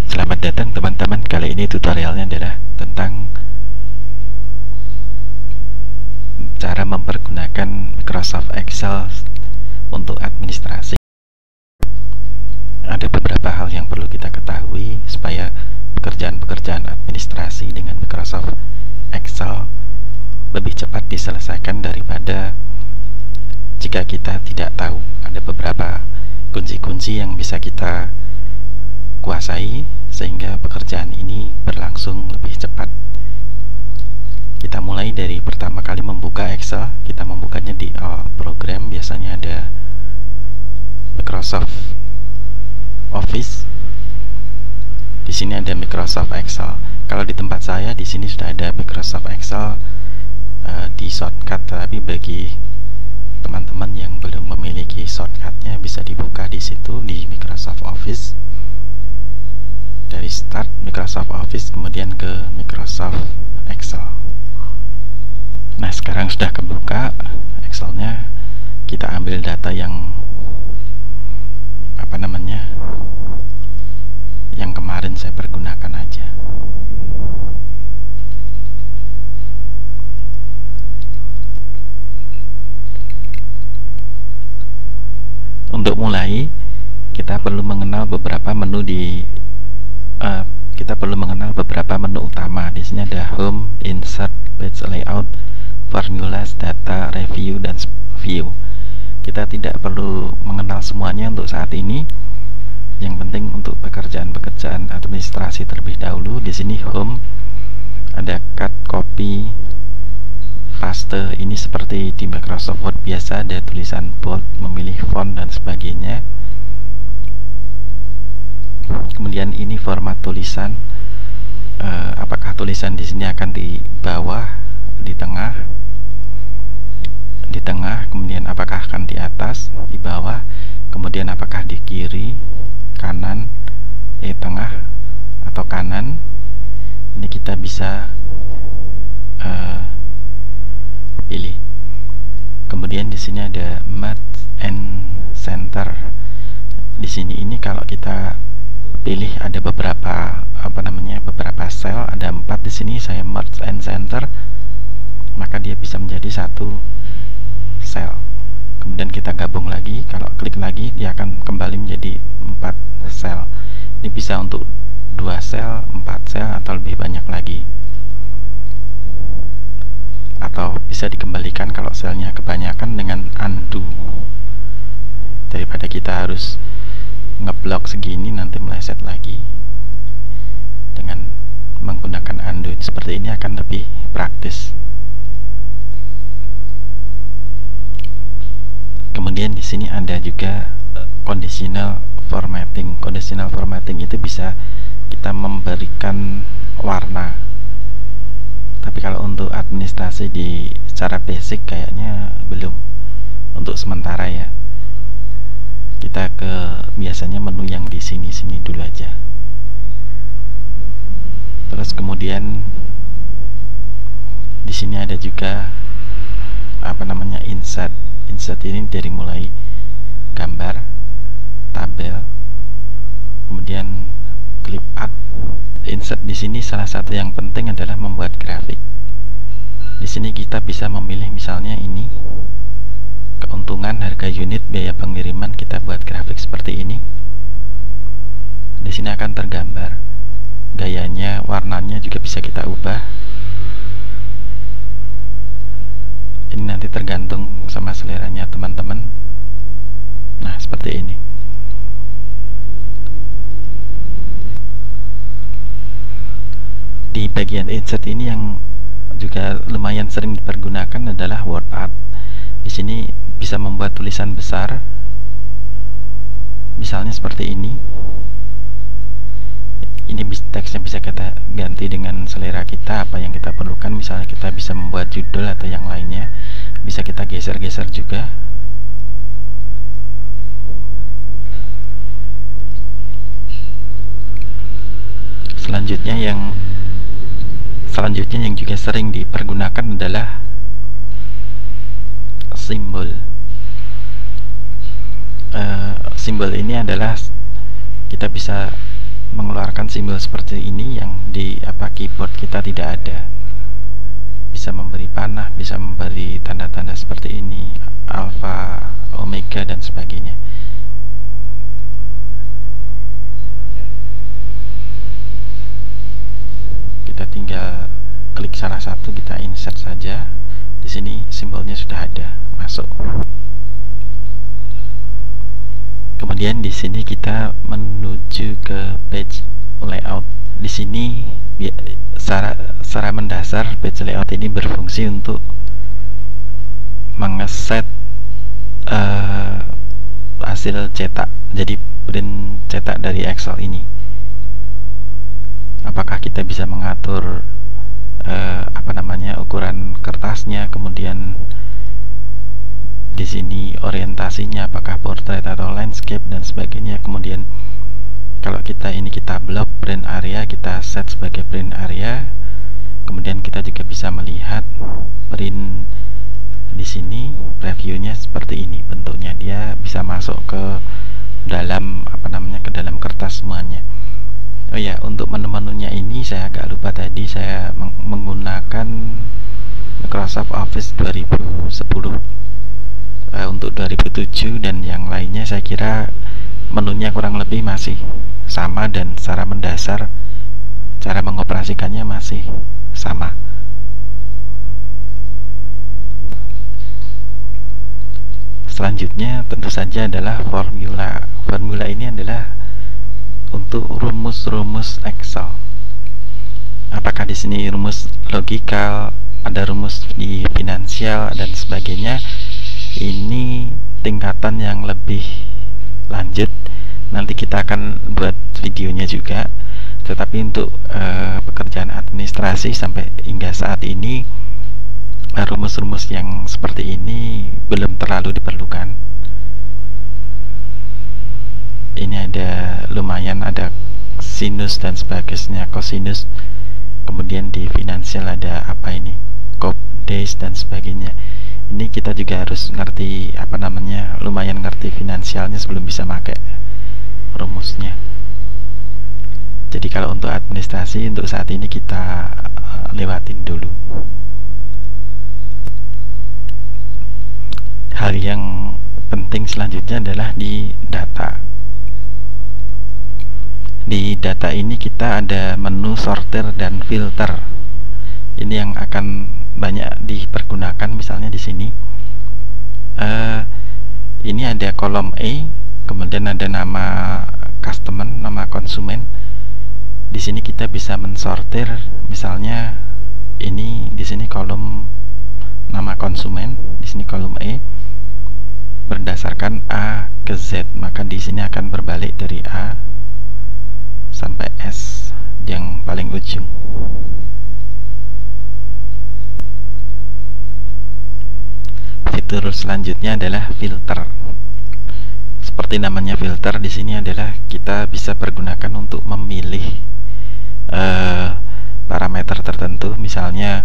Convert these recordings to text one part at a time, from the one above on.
Selamat datang teman-teman. Kali ini tutorialnya adalah tentang cara mempergunakan Microsoft Excel untuk administrasi. Ada beberapa hal yang perlu kita ketahui supaya pekerjaan-pekerjaan administrasi dengan Microsoft Excel lebih cepat diselesaikan daripada jika kita tidak tahu. Ada beberapa kunci-kunci yang bisa kita kuasai sehingga pekerjaan ini berlangsung lebih cepat. Kita mulai dari pertama kali membuka Excel. Kita membukanya di program, biasanya ada Microsoft Office. Di sini ada Microsoft Excel. Kalau di tempat saya di sini sudah ada Microsoft Excel di shortcut, tapi bagi teman-teman yang belum memiliki shortcutnya bisa dibuka di situ di Microsoft Office. Dari start Microsoft Office kemudian ke Microsoft Excel. Nah, sekarang sudah kebuka Excelnya. Kita ambil data yang yang kemarin saya pergunakan aja. Untuk mulai, kita perlu mengenal beberapa menu utama. Di sini ada Home, Insert, Page Layout, Formulas, Data, Review, dan View. Kita tidak perlu mengenal semuanya untuk saat ini. Yang penting untuk pekerjaan-pekerjaan administrasi terlebih dahulu. Di sini Home, ada Cut, Copy, Paste. Ini seperti di Microsoft Word biasa, ada tulisan bold, memilih font, dan sebagainya. Kemudian ini format tulisan. Apakah tulisan di sini akan di bawah, di tengah, kemudian apakah akan di atas, di bawah, kemudian apakah di kiri, kanan, tengah, atau kanan. Ini kita bisa pilih. Kemudian di sini ada Merge and Center. Di sini ini kalau kita pilih ada beberapa sel, ada 4 di sini. Saya Merge and Center, maka dia bisa menjadi satu sel. Kemudian kita gabung lagi, kalau klik lagi dia akan kembali menjadi 4 sel. Ini bisa untuk 2 sel, 4 sel, atau lebih banyak lagi. Atau bisa dikembalikan kalau selnya kebanyakan dengan undo. Daripada kita harus ngeblok segini nanti meleset lagi, dengan menggunakan undo seperti ini akan lebih praktis. Kemudian di sini ada juga conditional formatting. Conditional formatting itu bisa kita memberikan warna. Tapi kalau untuk administrasi secara basic kayaknya belum. Untuk sementara ya. Kita biasanya menu yang di sini dulu aja. Terus kemudian di sini ada juga insert. Insert ini dari mulai gambar, tabel, kemudian clip art. Insert di sini salah satu yang penting adalah membuat grafik. Di sini kita bisa memilih misalnya ini keuntungan, harga unit, biaya pengiriman. Kita buat grafik seperti ini. Di sini akan tergambar gayanya, warnanya juga bisa kita ubah. Ini nanti tergantung sama seleranya teman-teman. Nah, seperti ini. Di bagian insert ini yang juga lumayan sering dipergunakan adalah word art. Di sini bisa membuat tulisan besar, misalnya seperti ini. Ini teksnya bisa kita ganti dengan selera kita, apa yang kita perlukan. Misalnya kita bisa membuat judul atau yang lainnya, bisa kita geser-geser juga. Selanjutnya yang juga sering dipergunakan adalah simbol. Simbol ini adalah kita bisa mengeluarkan simbol seperti ini yang di keyboard kita tidak ada. Bisa memberi panah, bisa memberi tanda-tanda seperti ini, alfa, omega dan sebagainya. Kita tinggal klik salah satu, kita insert saja. Di sini simbolnya sudah ada masuk. Kemudian di sini kita menuju ke page layout. Di sini secara mendasar page layout ini berfungsi untuk mengeset hasil cetak, jadi print cetak dari Excel ini. Apakah kita bisa mengatur ukuran kertasnya, kemudian di sini orientasinya apakah portrait atau landscape dan sebagainya. Kemudian kalau kita blok print area, kita set sebagai print area. Kemudian kita juga bisa melihat print di sini, previewnya seperti ini bentuknya. Dia bisa masuk ke dalam ke dalam kertas semuanya. Oh ya, untuk menu-menunya ini saya agak lupa tadi, saya menggunakan Microsoft Office 2010. Untuk 2007 dan yang lainnya saya kira menunya kurang lebih masih sama, dan secara mendasar cara mengoperasikannya masih sama. Selanjutnya tentu saja adalah formula. Formula ini adalah untuk rumus-rumus Excel. Apakah di sini rumus logikal, ada rumus di finansial dan sebagainya. Ini tingkatan yang lebih lanjut, nanti kita akan buat videonya juga. Tetapi untuk pekerjaan administrasi sampai hingga saat ini, rumus-rumus yang seperti ini belum terlalu diperlukan. Ini ada lumayan, ada sinus dan sebagainya, kosinus. Kemudian di finansial ada cop days dan sebagainya. Ini kita juga harus ngerti lumayan ngerti finansialnya sebelum bisa pakai rumusnya. Jadi kalau untuk administrasi untuk saat ini kita lewatin dulu. Hal yang penting selanjutnya adalah di data. Di data ini kita ada menu sortir dan filter. Ini yang akan banyak dipergunakan. Misalnya di sini ini ada kolom E, kemudian ada nama customer, nama konsumen. Di sini kita bisa mensortir, misalnya ini di sini kolom nama konsumen, di sini kolom E berdasarkan A ke Z, maka di sini akan berbalik dari A sampai S yang paling ujung. Fitur selanjutnya adalah filter. Seperti namanya filter, di sini adalah kita bisa pergunakan untuk memilih parameter tertentu. Misalnya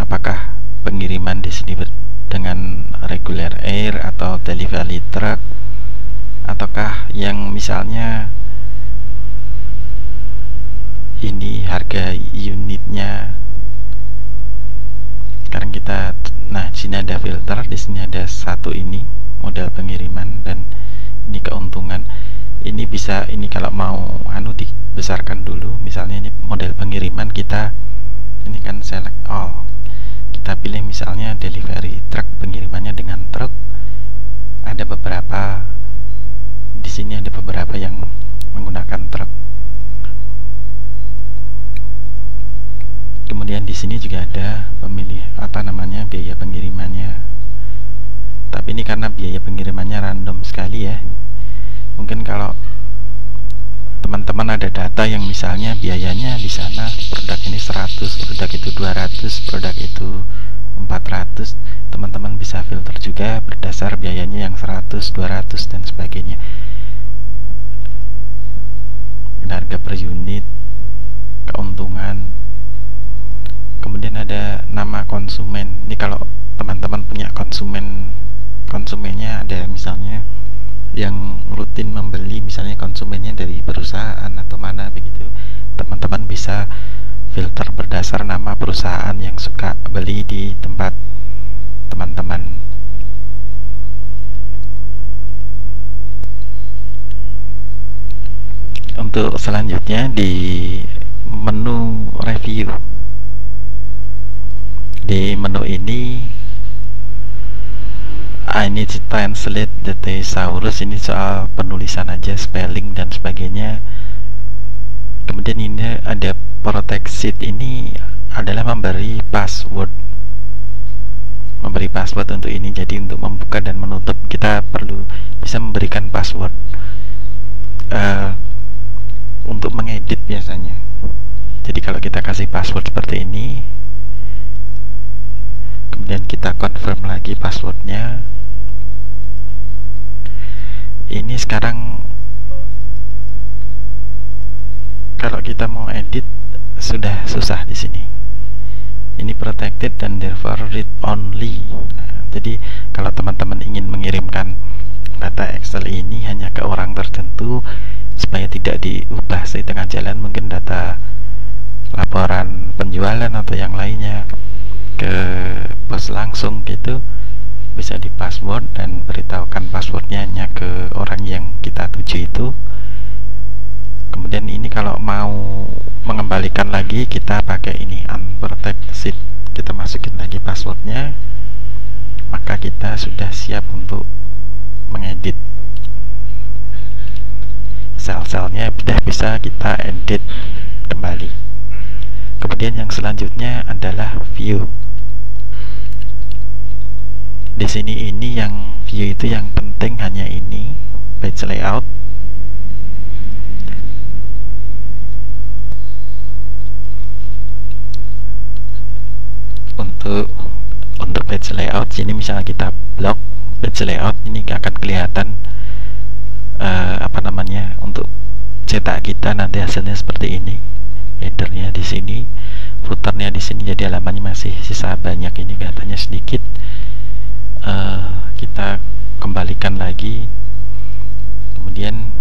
apakah pengiriman di sini dengan regular air atau delivery truck, ataukah yang misalnya ini harga unitnya. Sekarang kita, di sini ada filter, di sini ada satu ini modal pengiriman, dan ini keuntungan. Ini bisa, ini kalau mau dibesarkan dulu. Misalnya ini model pengiriman, kita ini kan select all. Kita pilih misalnya delivery truck, pengirimannya dengan truk. Ada beberapa di sini, ada beberapa yang menggunakan truk. Kemudian di sini juga ada pemilih biaya pengirimannya. Tapi ini karena biaya pengirimannya random sekali ya. Mungkin kalau teman-teman ada data yang misalnya biayanya di sana produk ini 100, produk itu 200, produk itu 400, teman-teman bisa filter juga berdasar biayanya yang 100, 200 dan sebagainya. Harga per unit, keuntungan. Kemudian ada nama konsumen. Ini kalau teman-teman punya konsumennya ada misalnya yang rutin membeli, misalnya konsumennya dari perusahaan atau mana perusahaan yang suka beli di tempat teman-teman. Untuk selanjutnya di menu review, di menu ini I need to translate the thesaurus, ini soal penulisan aja, spelling dan sebagainya. Kemudian ini ada protect sheet, ini adalah memberi password untuk ini. Jadi untuk membuka dan menutup kita perlu bisa memberikan password. Untuk mengedit biasanya, jadi kalau kita kasih password seperti ini, kemudian kita confirm lagi passwordnya. Ini sekarang kalau kita mau edit sudah susah di sini. Ini protected dan therefore read only. Nah, jadi kalau teman-teman ingin mengirimkan data Excel ini hanya ke orang tertentu supaya tidak diubah di tengah jalan, mungkin data laporan penjualan atau yang lainnya ke bos langsung gitu, bisa di password dan beritahukan passwordnya hanya ke orang yang kita tuju itu. Kemudian ini kalau mau mengembalikan lagi kita pakai ini unprotect sheet, kita masukin lagi passwordnya, maka kita sudah siap untuk mengedit. Sel-selnya sudah bisa kita edit kembali. Kemudian yang selanjutnya adalah view. Di sini ini yang view itu yang penting hanya ini page layout. Untuk page layout sini misalnya kita blok page layout, ini akan kelihatan untuk cetak kita nanti hasilnya seperti ini. Headernya di sini, footernya di sini, jadi halamannya masih sisa banyak, ini kelihatannya sedikit. Kita kembalikan lagi. Kemudian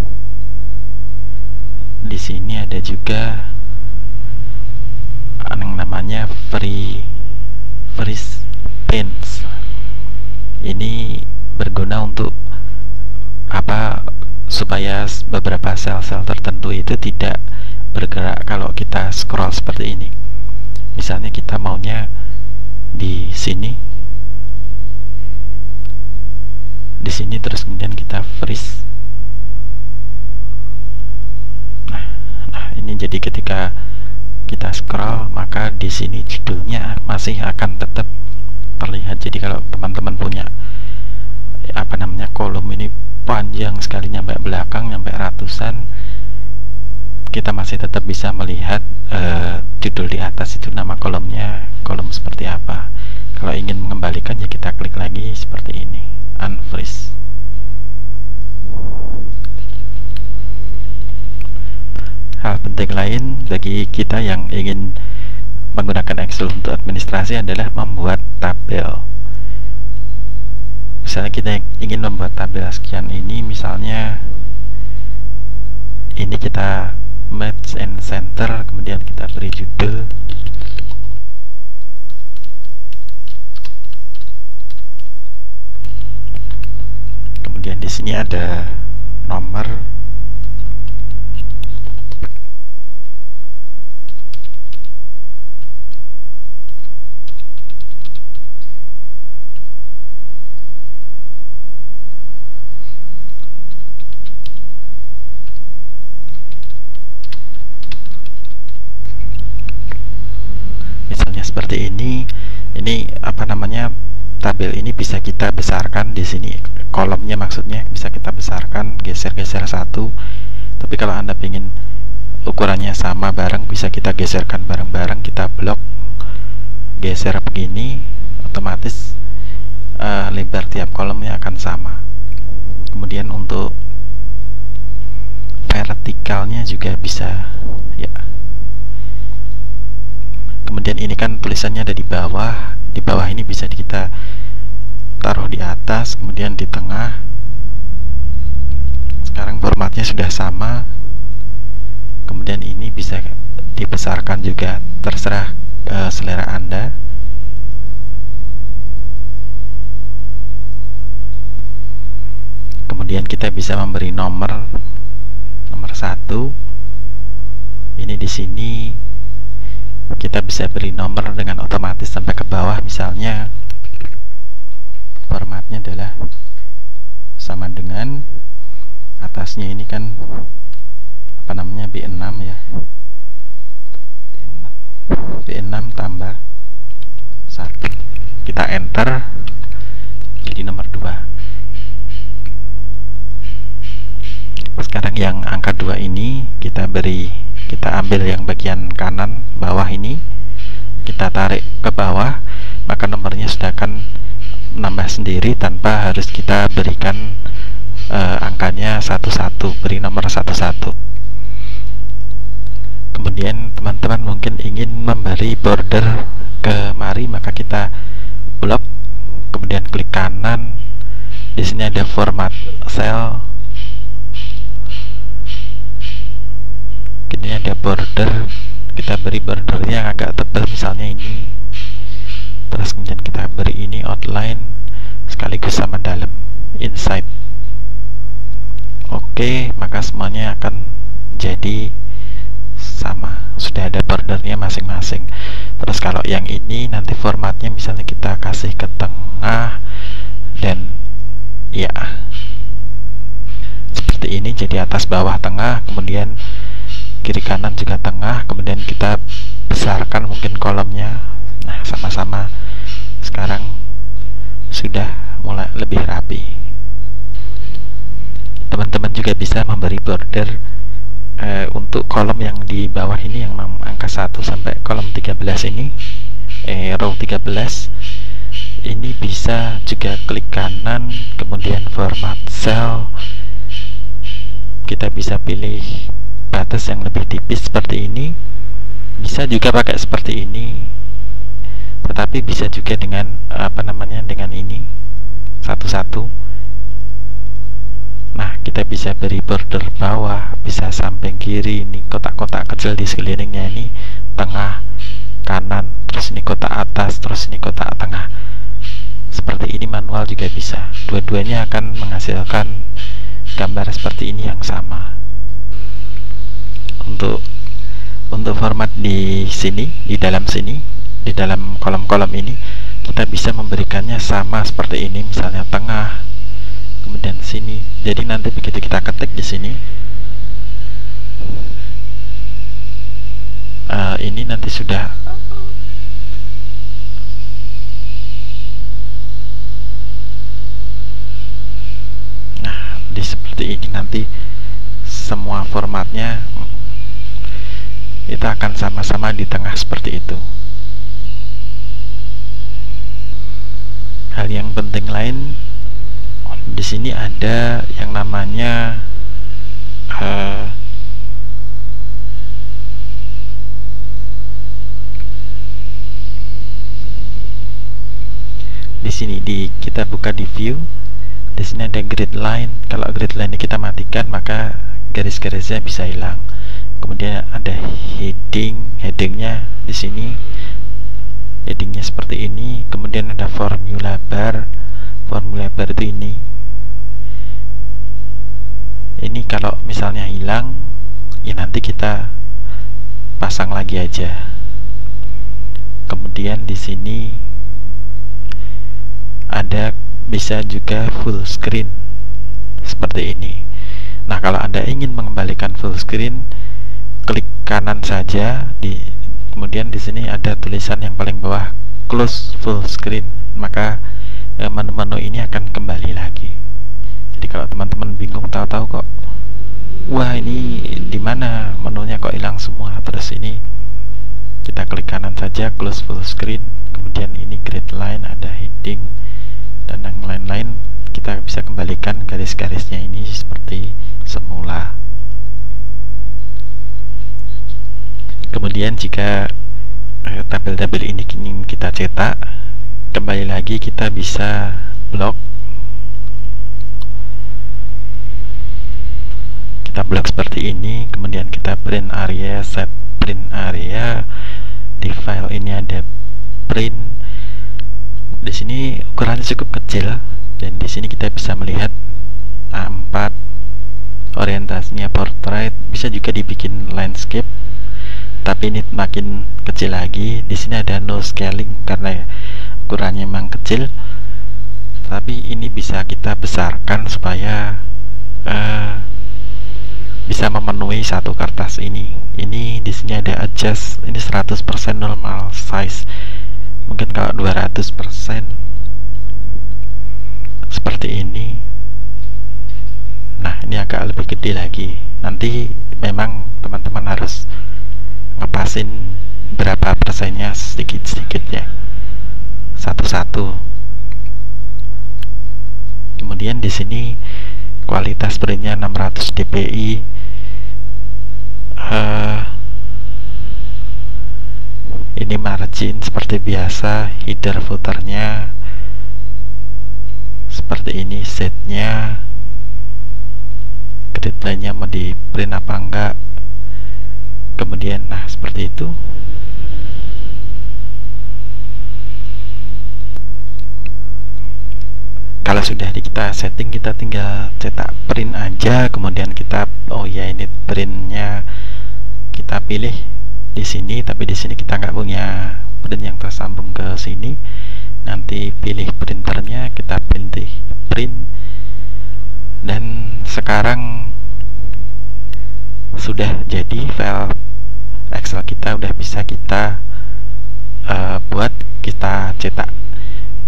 di sini ada juga yang namanya freeze panes. Ini berguna untuk supaya beberapa sel-sel tertentu itu tidak bergerak kalau kita scroll seperti ini. Misalnya kita maunya di sini, terus kemudian kita freeze. Nah, ini jadi ketika kita scroll maka di sini judulnya masih akan tetap terlihat. Jadi kalau teman-teman punya kolom ini panjang sekali nyampe belakang, nyampe ratusan, kita masih tetap bisa melihat judul di atas itu, nama kolomnya kolom seperti apa. Kalau ingin mengembalikan ya kita klik lagi seperti ini, unfreeze. Hal penting lain bagi kita yang ingin menggunakan Excel untuk administrasi adalah membuat tabel. Misalnya kita ingin membuat tabel sekian ini, misalnya ini kita match and center, kemudian kita beri judul, kemudian di sini ada nomor, seperti ini. Ini tabel ini bisa kita besarkan di sini, kolomnya maksudnya bisa kita besarkan, geser-geser satu. Tapi kalau Anda ingin ukurannya sama bareng, bisa kita geserkan bareng-bareng, kita blok, geser begini, otomatis lebar tiap kolomnya akan sama. Kemudian untuk vertikalnya juga bisa ya. Kemudian ini kan tulisannya ada di bawah ini bisa kita taruh di atas, kemudian di tengah. Sekarang formatnya sudah sama. Kemudian ini bisa dibesarkan juga, terserah selera Anda. Kemudian kita bisa memberi nomor 1. Ini di sini kita bisa beri nomor dengan otomatis sampai ke bawah. Misalnya formatnya adalah sama dengan atasnya ini kan apa namanya, B6 ya, B6 tambah 1, kita enter, jadi nomor 2. Sekarang yang angka 2 ini kita ambil yang bagian kanan bawah ini, kita tarik ke bawah, maka nomornya sudah akan menambah sendiri tanpa harus kita berikan angkanya satu-satu, beri nomor satu-satu. Kemudian teman-teman mungkin ingin memberi border kemari, maka kita blok, kemudian klik kanan, di sini ada format cell, ini ada border, kita beri bordernya yang agak tebal, misalnya ini, terus kemudian kita beri ini outline sekaligus sama dalam, inside. Oke, maka semuanya akan jadi sama, sudah ada bordernya masing-masing. Terus kalau yang ini nanti formatnya misalnya kita kasih ke tengah, dan ya seperti ini, jadi atas bawah tengah, kemudian kiri kanan juga tengah, kemudian kita besarkan mungkin kolomnya. Nah, sama-sama sekarang sudah mulai lebih rapi. Teman-teman juga bisa memberi border untuk kolom yang di bawah ini, yang angka 1 sampai kolom 13 ini, row 13 ini bisa juga klik kanan, kemudian format cell, kita bisa pilih batas yang lebih tipis seperti ini, bisa juga pakai seperti ini, tetapi bisa juga dengan apa namanya, dengan ini satu-satu. Nah, kita bisa beri border bawah, bisa samping kiri, ini kotak-kotak kecil di sekelilingnya ini, tengah, kanan, terus ini kotak atas, terus ini kotak tengah. Seperti ini manual juga bisa. Dua-duanya akan menghasilkan gambar seperti ini yang sama. Untuk format di sini, di dalam sini, di dalam kolom-kolom ini, kita bisa memberikannya sama seperti ini, misalnya tengah, kemudian sini. Jadi nanti begitu kita ketik di sini, ini nanti sudah di seperti ini, nanti semua formatnya kita akan sama-sama di tengah seperti itu. Hal yang penting lain di sini ada yang namanya di sini kita buka di view, di sini ada grid line. Kalau grid line ini kita matikan, maka garis-garisnya bisa hilang. Kemudian ada headingnya di sini, headingnya seperti ini. Kemudian ada formula bar itu ini kalau misalnya hilang, ya nanti kita pasang lagi aja. Kemudian di sini ada bisa juga full screen seperti ini. Nah, kalau Anda ingin mengembalikan full screen, klik kanan saja, kemudian di sini ada tulisan yang paling bawah close full screen, maka menu-menu ini akan kembali lagi. Jadi kalau teman-teman bingung, tahu-tahu kok, wah ini di mana menunya kok hilang semua, terus ini kita klik kanan saja, close full screen, kemudian ini grid line, ada heading dan yang lain-lain, kita bisa kembalikan garis-garisnya ini seperti semula. Kemudian jika tabel-tabel ini ingin kita cetak, kembali lagi kita bisa blok, kita blok seperti ini, kemudian kita print area, set print area, Di file ini ada print. Di sini ukurannya cukup kecil, dan di sini kita bisa melihat A4, orientasinya portrait, bisa juga dibikin landscape, tapi ini makin kecil lagi. Di sini ada no scaling karena ukurannya memang kecil, tapi ini bisa kita besarkan supaya bisa memenuhi satu kertas ini. Ini di sini ada adjust, ini 100% normal size. Mungkin kalau 200% seperti ini. Nah, ini agak lebih gede lagi. Nanti memang teman-teman harus ngepasin berapa persennya sedikit-sedikit ya, satu-satu. Kemudian di sini kualitas printnya 600 dpi. Ini margin seperti biasa, header footernya seperti ini, setnya, deadline-nya mau di print apa enggak. Kemudian nah seperti itu. Kalau sudah kita setting, kita tinggal cetak print aja. Kemudian kita, oh ya, ini printnya kita pilih di sini, tapi di sini kita nggak punya print yang tersambung ke sini. Nanti pilih printernya, kita pilih print, dan sekarang sudah jadi file Excel kita, udah bisa kita buat, kita cetak.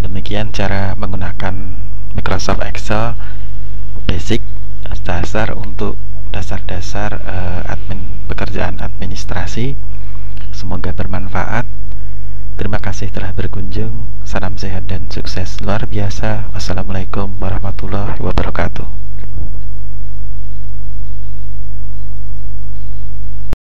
Demikian cara menggunakan Microsoft Excel basic, dasar untuk dasar-dasar pekerjaan administrasi. Semoga bermanfaat. Terima kasih telah berkunjung. Salam sehat dan sukses luar biasa. Wassalamualaikum warahmatullahi wabarakatuh.